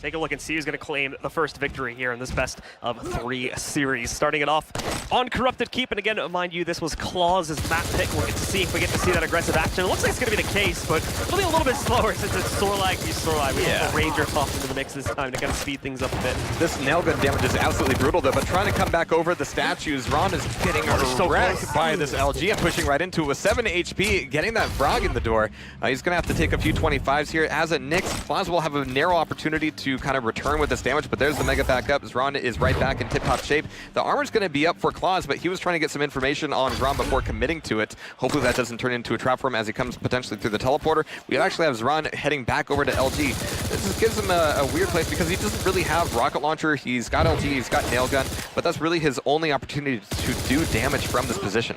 Take a look and see who's going to claim the first victory here in this best of 3 series. Starting it off on Corrupted Keep, and again, mind you, this was Clawz's map pick. We'll get to see if we get to see that aggressive action. It looks like it's going to be the case, but it'll be a little bit slower since it's Sorlag v Sorlag. We have a Ranger tossed into the mix this time to kind of speed things up a bit. This nail gun damage is absolutely brutal though, but trying to come back over the statues, Ron is getting wrecked by this LG and pushing right into it with 7 HP, getting that frog in the door. He's going to have to take a few 25s here. As a Nyx, Clawz will have a narrow opportunity to kind of return with this damage, but there's the mega backup. Zron is right back in tip-top shape. The armor's going to be up for Clawz, but he was trying to get some information on Zron before committing to it. Hopefully that doesn't turn into a trap for him as he comes potentially through the teleporter. We actually have Zron heading back over to LG. This just gives him a weird place because he doesn't really have rocket launcher. He's got LG, he's got nail gun, but that's really his only opportunity to do damage from this position.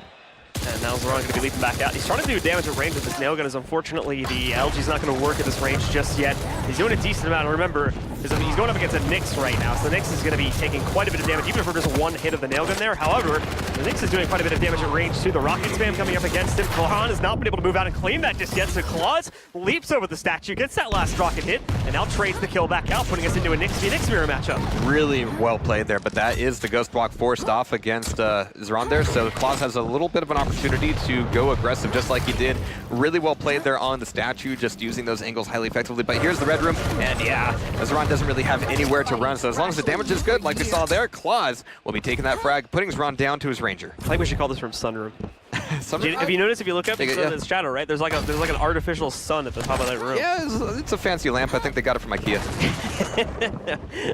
And now Xron going to be leaping back out. He's trying to do damage at range with this nail gun, as unfortunately the LG's not going to work at this range just yet. He's doing a decent amount. Remember, he's going up against a Nyx right now, so the Nyx is going to be taking quite a bit of damage, even if we're just one hit of the nail gun there. However, the Nyx is doing quite a bit of damage at range too. The rocket spam coming up against him. Clawz has not been able to move out and claim that just yet, so Clawz leaps over the statue, gets that last rocket hit, and now trades the kill back out, putting us into a Nyx v Nyx mirror matchup. Really well played there, but that is the Ghost Walk forced off against Xron there, so Clawz has a little bit of an opportunity to go aggressive just like he did. Really well played there on the statue, just using those angles highly effectively. But here's the red room, and yeah, Xron doesn't really have anywhere to run, so as long as the damage is good, like we saw there, Clawz will be taking that frag, putting Xron down to his Ranger. I think we should call this room Sunroom. Sunroom? Have you noticed, if you look up, it's shadow, right? There's like an artificial sun at the top of that room. Yeah, it's a fancy lamp. I think they got it from IKEA.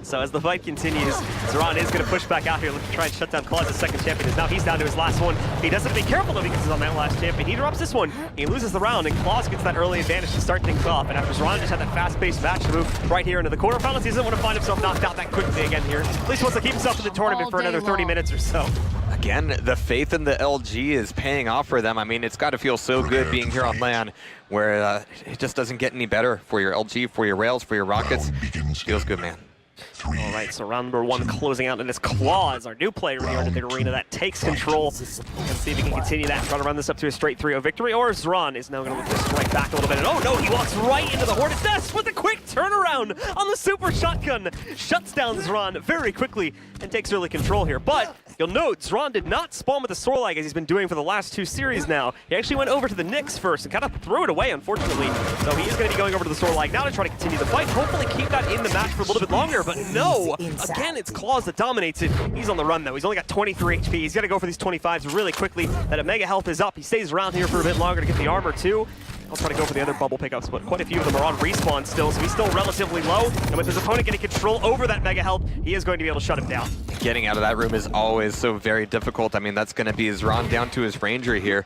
So as the fight continues, Xron is going to push back out here, looking to try and shut down Clawz, the second champion. As now he's down to his last one. He doesn't be careful though, because he's on that last champion. He drops this one, he loses the round, and Clawz gets that early advantage to start things off. And after Xron just had that fast-paced match to move right here into the quarterfinals, he doesn't want to find himself knocked out that quickly again here. At least he wants to keep himself in the tournament for another 30 minutes or so. Again, the faith in the LG is paying off for them. I mean, it's got to feel so good being here on LAN, where it just doesn't get any better for your LG, for your rails, for your rockets. Feels good, man. All right, so round number 1 closing out, and it's Clawz, our new player here into the arena, that takes control. Let's see if he can continue that and try to run this up to a straight 3-0 victory, or Xron is now going to look to strike back a little bit. And oh no, he walks right into the Hornet's Nest with a quick turnaround on the super shotgun. Shuts down Xron very quickly and takes early control here. But you'll note, Xron did not spawn with the Sorlag as he's been doing for the last 2 series now. He actually went over to the Nyx first and kind of threw it away, unfortunately. So he is going to be going over to the Sorlag now to try to continue the fight, hopefully keep that in the match for a little bit longer, but no! Again, it's Clawz that dominates it. He's on the run, though. He's only got 23 HP. He's got to go for these 25s really quickly. That mega health is up. He stays around here for a bit longer to get the armor, too. I'll try to go for the other bubble pickups, but quite a few of them are on respawn still, so he's still relatively low. And with his opponent getting control over that mega health, he is going to be able to shut him down. Getting out of that room is always so very difficult. I mean, that's going to be Xron down to his Ranger here.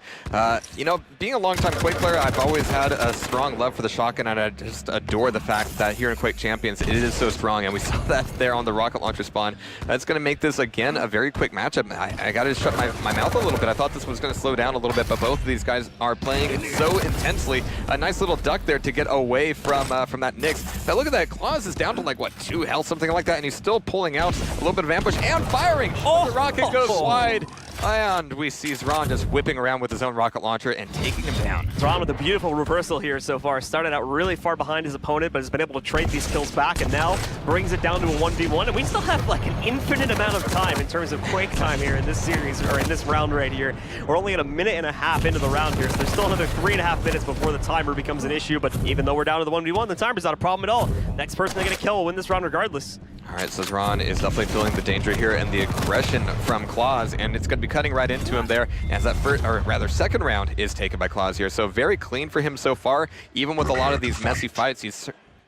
You know, being a longtime Quake player, I've always had a strong love for the shotgun, and I just adore the fact that here in Quake Champions, it is so strong, and we saw that there on the rocket launcher spawn. That's going to make this, again, a very quick matchup. I got to shut my mouth a little bit. I thought this was going to slow down a little bit, but both of these guys are playing so intensely. A nice little duck there to get away from that Nyx. Now look at that, Clawz is down to like, what, 2 health, something like that, and he's still pulling out a little bit of ambush and firing. Oh, the rocket goes wide. And we see Xron just whipping around with his own rocket launcher and taking him down. Xron with a beautiful reversal here so far. Started out really far behind his opponent, but has been able to trade these kills back, and now brings it down to a 1v1. And we still have like an infinite amount of time in terms of Quake time here in this series, or in this round right here. We're only at 1.5 minutes into the round here, so there's still another 3.5 minutes before the timer becomes an issue. But even though we're down to the 1v1, the timer's not a problem at all. Next person to get a kill will win this round regardless. All right, so Xron is definitely feeling the danger here and the aggression from Clawz, and it's going to be cutting right into him there as that first, or rather second round is taken by Clawz here. So very clean for him so far. Even with a lot of these messy fights, he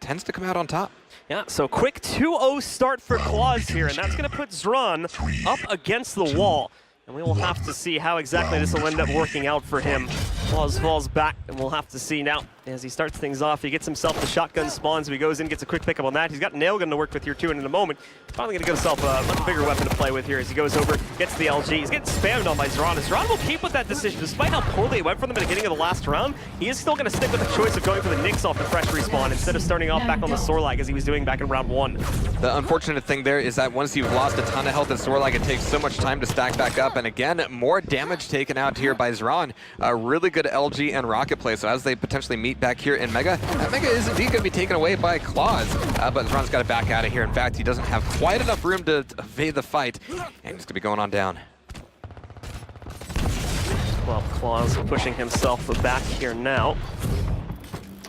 tends to come out on top. Yeah, so quick 2-0 start for Clawz here, and that's going to put Xron up against the wall. And we will have to see how exactly this will end up working out for him. Clawz falls back, and we'll have to see now as he starts things off. He gets himself the shotgun spawn, so he goes in, gets a quick pickup on that. He's got a nail gun to work with here too, and in a moment, he's finally going to get himself a much bigger weapon to play with here as he goes over, gets the LG. He's getting spammed on by Xron. Xron will keep with that decision, despite how poorly it went for them at the beginning of the last round. He is still going to stick with the choice of going for the Nyx off the fresh respawn instead of starting off back on the Sorlag as he was doing back in round 1. The unfortunate thing there is that once you've lost a ton of health in Sorlag, it takes so much time to stack back up, and again, more damage taken out here by Xron. Really good good LG and Rocket play, so as they potentially meet back here in Mega, that Mega is indeed going to be taken away by Clawz, but Xron's got to back out of here. In fact, he doesn't have quite enough room to evade the fight, and he's going to be going on down. Well, Clawz pushing himself back here now.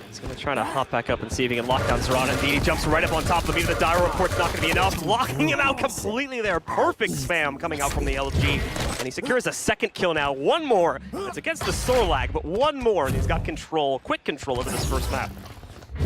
He's going to try to hop back up and see if he can lock down Xron. Indeed, he jumps right up on top of him. Even the Dire Report's not going to be enough. Locking him out completely there. Perfect spam coming out from the LG. And he secures a second kill now. One more. It's against the Sorlag, but one more. And he's got control, quick control over this first map.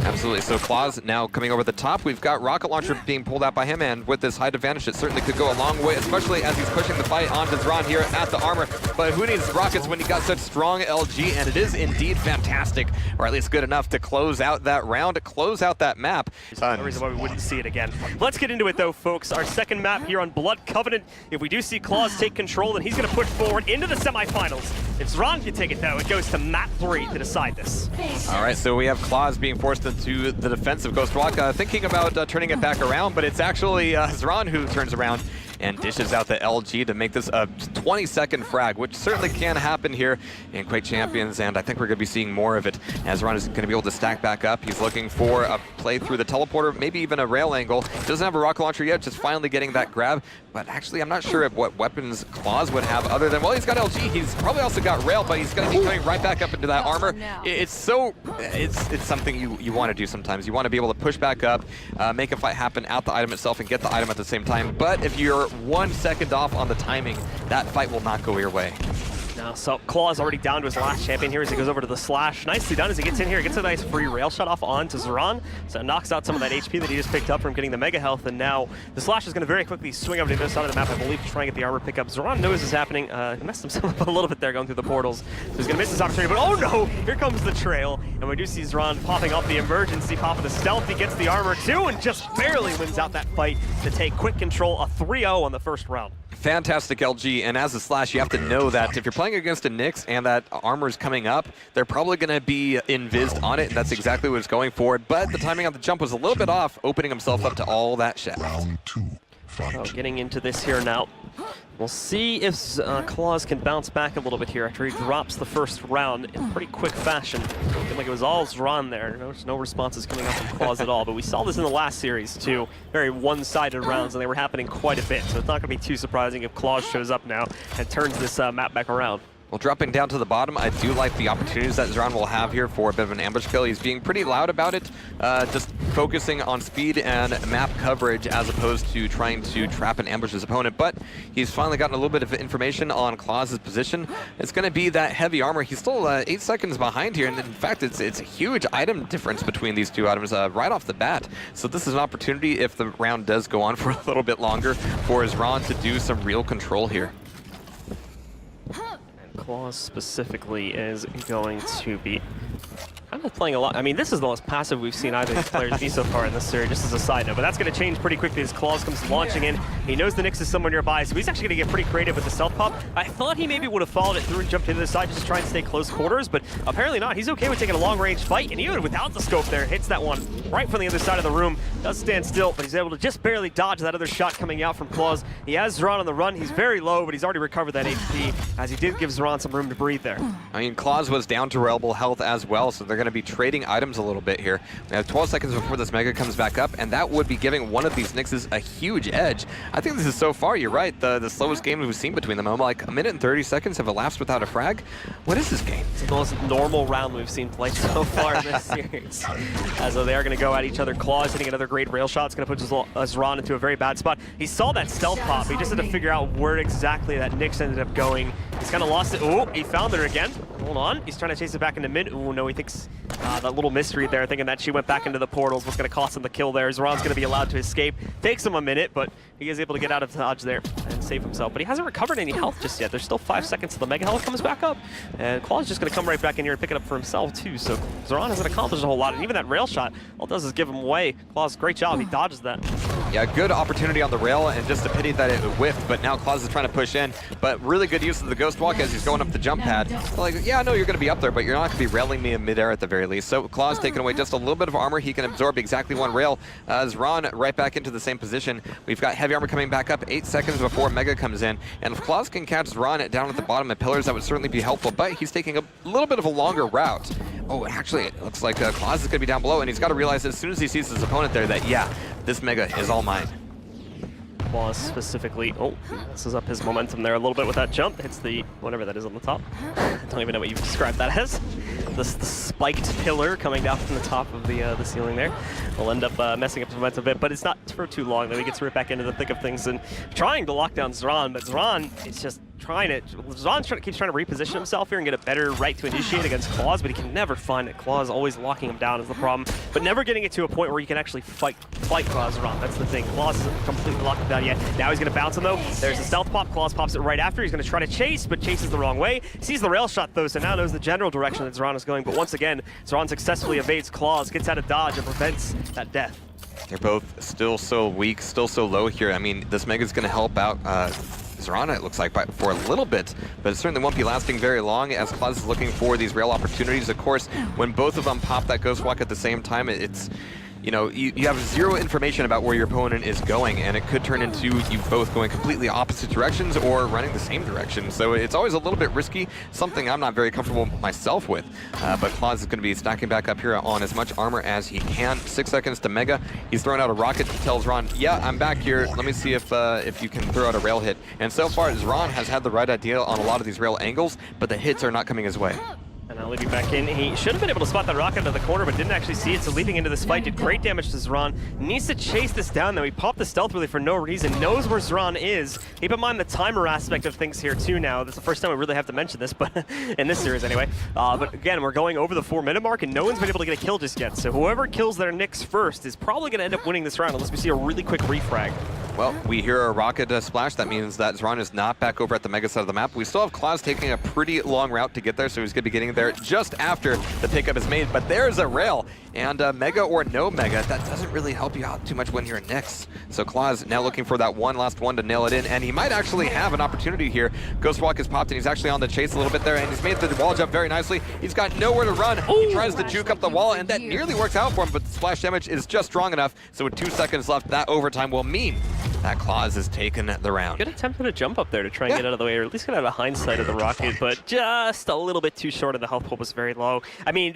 Absolutely. So Clawz now coming over the top. We've got Rocket Launcher being pulled out by him, and with this height advantage, it certainly could go a long way, especially as he's pushing the fight onto Xron here at the armor. But who needs rockets when you got such strong LG? And it is indeed fantastic, or at least good enough to close out that round, to close out that map. There's no reason why we wouldn't see it again. Let's get into it though, folks. Our second map here on Blood Covenant. If we do see Clawz take control, then he's going to push forward into the semifinals. If Xron can take it though, it goes to map 3 to decide this. All right, so we have Clawz being forced into the defensive Ghost Walk, thinking about turning it back around, but it's actually Xron who turns around and dishes out the LG to make this a 20-second frag, which certainly can happen here in Quake Champions, and I think we're going to be seeing more of it as Xron is going to be able to stack back up. He's looking for a play through the teleporter, maybe even a rail angle. Doesn't have a rocket launcher yet, just finally getting that grab, but actually I'm not sure what weapons Clawz would have other than, well, he's got LG, he's probably also got rail, but he's going to be coming right back up into that armor. It's something you want to do sometimes. You want to be able to push back up, make a fight happen at the item itself and get the item at the same time, but if you're 1 second off on the timing, that fight will not go your way. Now, so Clawz already down to his last champion here as he goes over to the Slash. Nicely done as he gets in here, gets a nice free rail shot off onto Xron. So it knocks out some of that HP that he just picked up from getting the Mega Health, and now the Slash is going to very quickly swing over to the other side of the map, I believe, to try and get the armor pickup. Xron knows this is happening. He messed himself up a little bit there going through the portals. So he's going to miss this opportunity, but oh no! Here comes the trail, and we do see Xron popping off the emergency pop of the stealth. He gets the armor too, and just barely wins out that fight to take quick control, a 3-0 on the first round. Fantastic LG, and as a Slash, you have to know that if you're playing against a Nyx and that armor is coming up, they're probably going to be invised on it, and that's exactly what it's going for. But the timing on the jump was a little bit off, opening himself up to all that shadow. Round 2. So getting into this here now. We'll see if Clawz can bounce back a little bit here after he drops the first round in pretty quick fashion. Looking like it was all Xron there. No responses coming up from Clawz at all, but we saw this in the last series too. Very one-sided rounds, and they were happening quite a bit, so it's not going to be too surprising if Clawz shows up now and turns this map back around. Well, dropping down to the bottom, I do like the opportunities that Xron will have here for a bit of an ambush kill. He's being pretty loud about it, just focusing on speed and map coverage as opposed to trying to trap and ambush his opponent. But he's finally gotten a little bit of information on Clawz's position. It's going to be that heavy armor. He's still 8 seconds behind here, and in fact, it's a huge item difference between these two items right off the bat. So this is an opportunity, if the round does go on for a little bit longer, for Xron to do some real control here. Clawz specifically is going to be kind of playing a lot. I mean, this is the most passive we've seen either of these players be so far in this series, just as a side note. But that's going to change pretty quickly as Clawz comes launching in. He knows the Nyx is somewhere nearby, so he's actually going to get pretty creative with the stealth pop. I thought he maybe would have followed it through and jumped into the side just to try and stay close quarters, but apparently not. He's okay with taking a long-range fight, and even without the scope there, hits that one right from the other side of the room. Does stand still, but he's able to just barely dodge that other shot coming out from Clawz. He has Xron on the run. He's very low, but he's already recovered that HP, as he did give Xron some room to breathe there. I mean, Clawz was down to reliable health as well, so they're going to be trading items a little bit here. We have 12 seconds before this Mega comes back up, and that would be giving one of these Nyxes a huge edge. I think this is so far, you're right, the slowest game we've seen between them. I'm like, 1 minute and 30 seconds have elapsed without a frag? What is this game? It's the most normal round we've seen played so far in this series. As though they are going to go at each other. Clawz hitting another great rail shot. It's going to put Xron into a very bad spot. He saw that stealth pop. He just had to figure out where exactly that Nyx ended up going. He's kind of lost it. Oh, he found her again. Hold on. He's trying to chase it back into mid. Oh, no, he thinks that little mystery there, thinking that she went back into the portals was going to cost him the kill there. Xron's going to be allowed to escape. Takes him a minute, but he is able to get out of dodge there and save himself. But he hasn't recovered any health just yet. There's still 5 seconds till the Mega Health comes back up. And Clawz is just going to come right back in here and pick it up for himself, too. So Xron hasn't accomplished a whole lot. And even that rail shot, all it does is give him away. Clawz, great job. He dodges that. Yeah, good opportunity on the rail, and just a pity that it whiffed, but now Clawz is trying to push in, but really good use of the Ghost Walk as he's going up the jump pad. Like, yeah, I know you're going to be up there, but you're not going to be railing me in midair at the very least. So Clawz taking away just a little bit of armor. He can absorb exactly one rail. Xron right back into the same position. We've got heavy armor coming back up 8 seconds before Mega comes in, and if Clawz can catch Xron down at the bottom of pillars, that would certainly be helpful, but he's taking a little bit of a longer route. Oh, actually, it looks like Clawz is going to be down below, and he's got to realize as soon as he sees his opponent there that, yeah, this Mega is all mine. Clawz specifically, messes up his momentum there a little bit with that jump. Hits the, whatever that is on the top. I don't even know what you've described that as. The spiked pillar coming down from the top of the ceiling there. Will end up messing up his momentum a bit, but it's not for too long. Then he gets right back into the thick of things and trying to lock down Xron, but Xron is just keeps trying to reposition himself here and get a better right to initiate against Clawz, but he can never find it. Clawz always locking him down is the problem, but never getting it to a point where he can actually fight Xron. That's the thing. Clawz isn't completely locked him down yet. Now he's going to bounce him though. There's a stealth pop. Clawz pops it right after. He's going to try to chase, but chases the wrong way. Sees the rail shot though, so now knows the general direction that Xron is going, but once again, Xron successfully evades Clawz, gets out of dodge, and prevents that death. They're both still so weak, still so low here. I mean, this Mega's going to help out Xron, it looks like, for a little bit, but it certainly won't be lasting very long as Clawz is looking for these rail opportunities. Of course, when both of them pop that Ghost Walk at the same time, it's, you know, you have zero information about where your opponent is going, and it could turn into you both going completely opposite directions or running the same direction. So it's always a little bit risky, something I'm not very comfortable myself with. But Clawz is going to be stacking back up here on as much armor as he can. 6 seconds to Mega. He's throwing out a rocket. He tells Xron, yeah, I'm back here. Let me see if you can throw out a rail hit. And so far, Xron has had the right idea on a lot of these rail angles, but the hits are not coming his way. And now leaping back in, he should have been able to spot that rocket into the corner, but didn't actually see it, so leaping into this fight did great damage to Xron. Needs to chase this down, though. He popped the stealth really for no reason, knows where Xron is. Keep in mind the timer aspect of things here, too, now. This is the first time we really have to mention this, but in this series, anyway. But again, we're going over the 4-minute mark, and no one's been able to get a kill just yet, so whoever kills their Nyx first is probably going to end up winning this round, unless we see a really quick refrag. Well, we hear a rocket splash. That means that Xron is not back over at the Mega side of the map. We still have Clawz taking a pretty long route to get there, so he's going to be getting there just after the pickup is made. But there's a rail, and Mega or no Mega, that doesn't really help you out too much when you're in Nyx. So Clawz now looking for that one last one to nail it in, and he might actually have an opportunity here. Ghost Walk is popped, and he's actually on the chase a little bit there, and he's made the wall jump very nicely. He's got nowhere to run. He tries to juke up the wall, and that nearly works out for him, but the splash damage is just strong enough. So with 2 seconds left, that overtime will mean that Clawz is taking the round. Good attempt at a jump up there to try and get out of the way, or at least get out of hindsight of the rocket, but just a little bit too short, and the health pool was very low. I mean,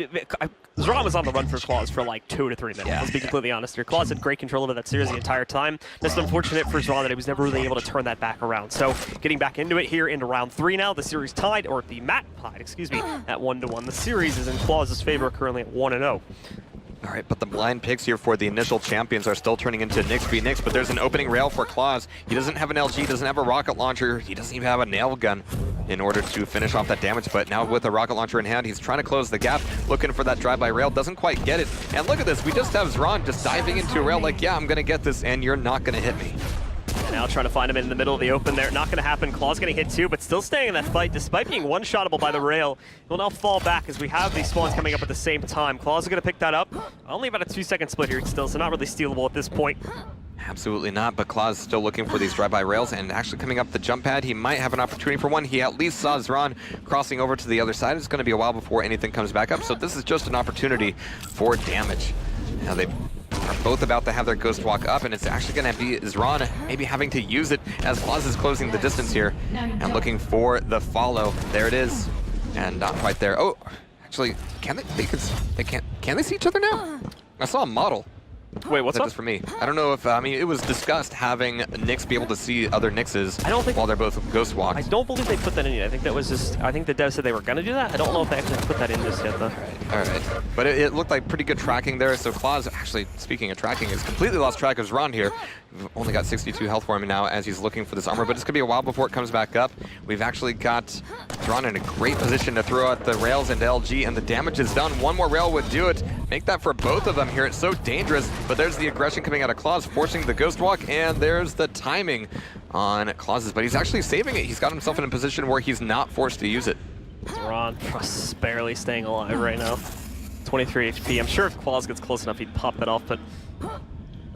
Xron was on the run for Clawz for like 2 to 3 minutes, let's be completely honest here. Clawz had great control over that series the entire time. Just unfortunate for Xron that he was never really able to turn that back around. So getting back into it here into round 3 now, the series tied, or the map tied, excuse me, at 1-1. The series is in Clawz's favor currently at 1-0. All right, but the blind picks here for the initial champions are still turning into Nyx v Nyx, but there's an opening rail for Clawz. He doesn't have an LG, doesn't have a rocket launcher, he doesn't even have a nail gun in order to finish off that damage, but now with a rocket launcher in hand, he's trying to close the gap, looking for that drive-by rail, doesn't quite get it. And look at this, we just have Xron just diving into a rail like, yeah, I'm gonna get this, and you're not gonna hit me. Now trying to find him in the middle of the open there. Not going to happen. Clawz getting hit too, but still staying in that fight despite being one-shottable by the rail. He'll now fall back as we have these spawns coming up at the same time. Clawz is going to pick that up. Only about a 2-second split here still, so not really stealable at this point. Absolutely not, but Clawz still looking for these drive-by rails and actually coming up the jump pad. He might have an opportunity for one. He at least saw Xron crossing over to the other side. It's going to be a while before anything comes back up, so this is just an opportunity for damage. Now they are both about to have their Ghost Walk up, and it's actually going to be Xron maybe having to use it as Clawz is closing the distance here and looking for the follow. There it is, and not quite there. Oh, actually, can they see each other now? I saw a model. Wait, what's up? For me? I don't know if, I mean, it was discussed having Nyx be able to see other Nyxes while they're both Ghost Walked. I don't believe they put that in yet. I think that was just, I think the dev said they were going to do that. I don't know if they actually put that in just yet, though. All right. But it looked like pretty good tracking there. So Clawz, actually, speaking of tracking, has completely lost track of Xron here. We've only got 62 health for him now as he's looking for this armor, but it's going to be a while before it comes back up. We've actually got Xron in a great position to throw out the rails into LG, and the damage is done. One more rail would do it. Make that for both of them here. It's so dangerous, but there's the aggression coming out of Clawz, forcing the Ghost Walk, and there's the timing on Clawz's, but he's actually saving it. He's got himself in a position where he's not forced to use it. Xron just barely staying alive right now. 23 HP. I'm sure if Clawz gets close enough, he'd pop that off, but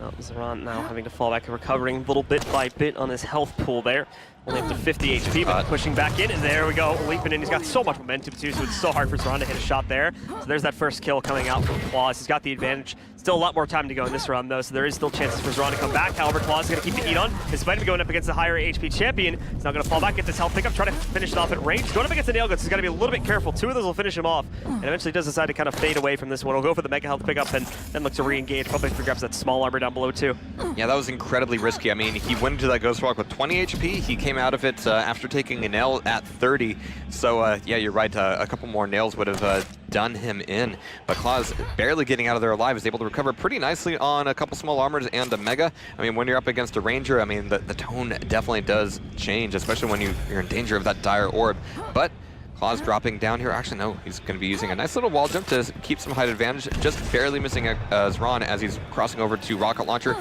Oh, Xron now having to fall back and recovering little bit by bit on his health pool there. Only up to 50 HP, but pushing back in, and there we go, leaping in. He's got so much momentum too, so it's so hard for Xron to hit a shot there. So there's that first kill coming out from Clawz. He's got the advantage. Still a lot more time to go in this round though, so there is still chances for Xron to come back. However, Clawz is going to keep the heat on. Despite him going up against the higher HP champion, he's now going to fall back, get this health pickup, try to finish it off at range. Going up against the nail guns, he's got to be a little bit careful. Two of those will finish him off, and eventually does decide to kind of fade away from this one. He'll go for the mega health pickup and then look to re-engage. Probably grabs that small armor down below too. Yeah, that was incredibly risky. I mean, he went into that Ghost Walk with 20 HP. He came out of it after taking a nail at 30. So yeah, you're right. A couple more nails would have done him in. But Clawz, barely getting out of there alive, is able to recover pretty nicely on a couple small armors and a mega. I mean, when you're up against a ranger, I mean, the tone definitely does change, especially when you're in danger of that dire orb. But Clawz dropping down here. Actually, no, he's going to be using a nice little wall jump to keep some height advantage, just barely missing Xron as he's crossing over to rocket launcher,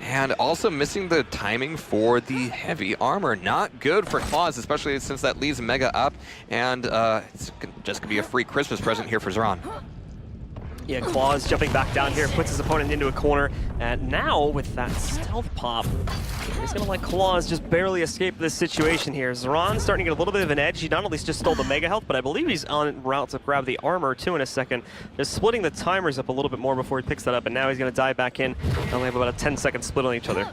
and also missing the timing for the heavy armor. Not good for Clawz, especially since that leaves mega up, and it's just going to be a free Christmas present here for Xron. Yeah, Clawz jumping back down here, puts his opponent into a corner, and now with that stealth pop, he's going to let Clawz just barely escape this situation here. Xron starting to get a little bit of an edge. He not only just stole the mega health, but I believe he's on route to grab the armor too in a second. Just splitting the timers up a little bit more before he picks that up, and now he's going to dive back in. They only have about a 10-second split on each other.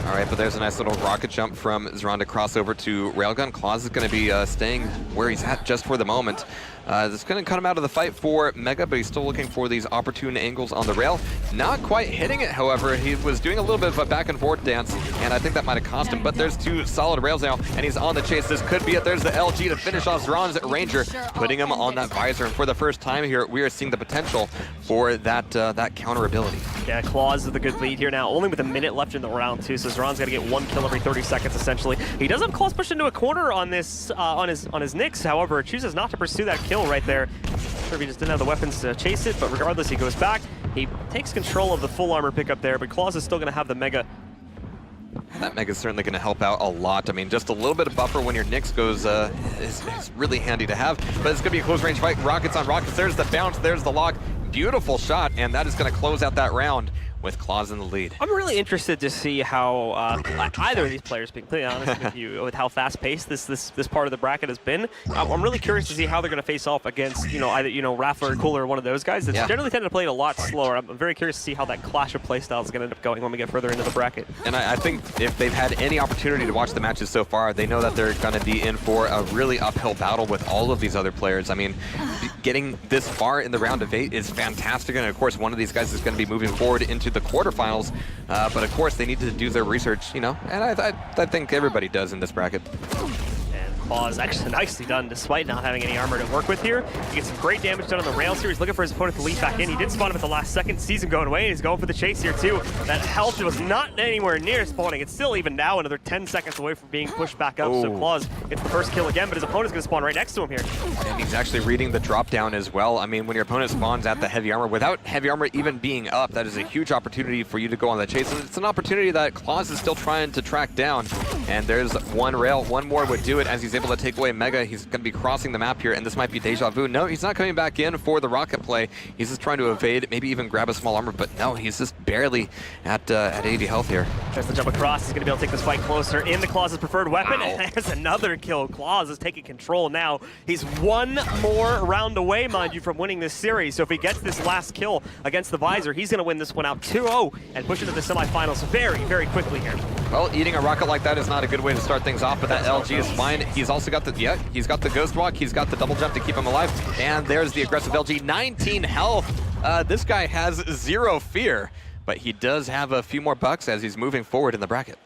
All right, but there's a nice little rocket jump from Xron to cross over to Railgun. Clawz is going to be staying where he's at just for the moment. It's going to cut him out of the fight for Mega, but he's still looking for these opportune angles on the rail. Not quite hitting it, however. He was doing a little bit of a back and forth dance, and I think that might have cost him, but there's two solid rails now, and he's on the chase. This could be it. There's the LG to finish off Xron's Ranger, putting him on that visor, and for the first time here, we are seeing the potential for that counter ability. Yeah, Clawz with a good lead here now, only with a minute left in the round too, so Xron's got to get one kill every 30 seconds essentially. He does have Clawz pushed into a corner on this on his Nyx, however, chooses not to pursue that kill right there. I'm sure if he just didn't have the weapons to chase it, but regardless, he goes back. He takes control of the full armor pickup there, but Clawz is still going to have the mega. That Mega's certainly going to help out a lot. I mean, just a little bit of buffer when your Nyx goes is really handy to have, but it's going to be a close range fight. Rockets on rockets. There's the bounce. There's the lock. Beautiful shot, and that is going to close out that round with Clawz in the lead. I'm really interested to see how either of these players, being completely honest with you, with how fast-paced this part of the bracket has been. I'm really curious to see how they're going to face off against, either Raffler or Cooler or one of those guys that's generally tend to play it a lot slower. I'm very curious to see how that clash of playstyles is going to end up going when we get further into the bracket. And I think if they've had any opportunity to watch the matches so far, they know that they're going to be in for a really uphill battle with all of these other players. I mean, getting this far in the round of 8 is fantastic, and of course, one of these guys is going to be moving forward into the quarterfinals, but of course they need to do their research, and I think everybody does in this bracket. Clawz actually nicely done despite not having any armor to work with here. He gets some great damage done on the rails here. He's looking for his opponent to leap back in. He did spawn him at the last second, sees him going away, and he's going for the chase here too. That health was not anywhere near spawning. It's still even now another 10 seconds away from being pushed back up. So Clawz gets the first kill again, but his opponent's going to spawn right next to him here. And he's actually reading the drop down as well. I mean, when your opponent spawns at the heavy armor, without heavy armor even being up, that is a huge opportunity for you to go on the chase. And it's an opportunity that Clawz is still trying to track down. And there's one rail. One more would do it as he's able to take away Mega. He's going to be crossing the map here, and this might be deja vu. No, he's not coming back in for the rocket play. He's just trying to evade, maybe even grab a small armor, but no, he's just barely at 80 health here. There's the jump across. He's going to be able to take this fight closer in the Clawz's preferred weapon. Wow. And there's another kill. Clawz is taking control now. He's one more round away, mind you, from winning this series. So if he gets this last kill against the visor, he's going to win this one out 2-0 and push into the semifinals very, very quickly here. Well, eating a rocket like that is not a good way to start things off, but that LG is fine. He's also got he's got the ghost walk, he's got the double jump to keep him alive, and there's the aggressive LG, 19 health. This guy has zero fear, but he does have a few more bucks as he's moving forward in the bracket.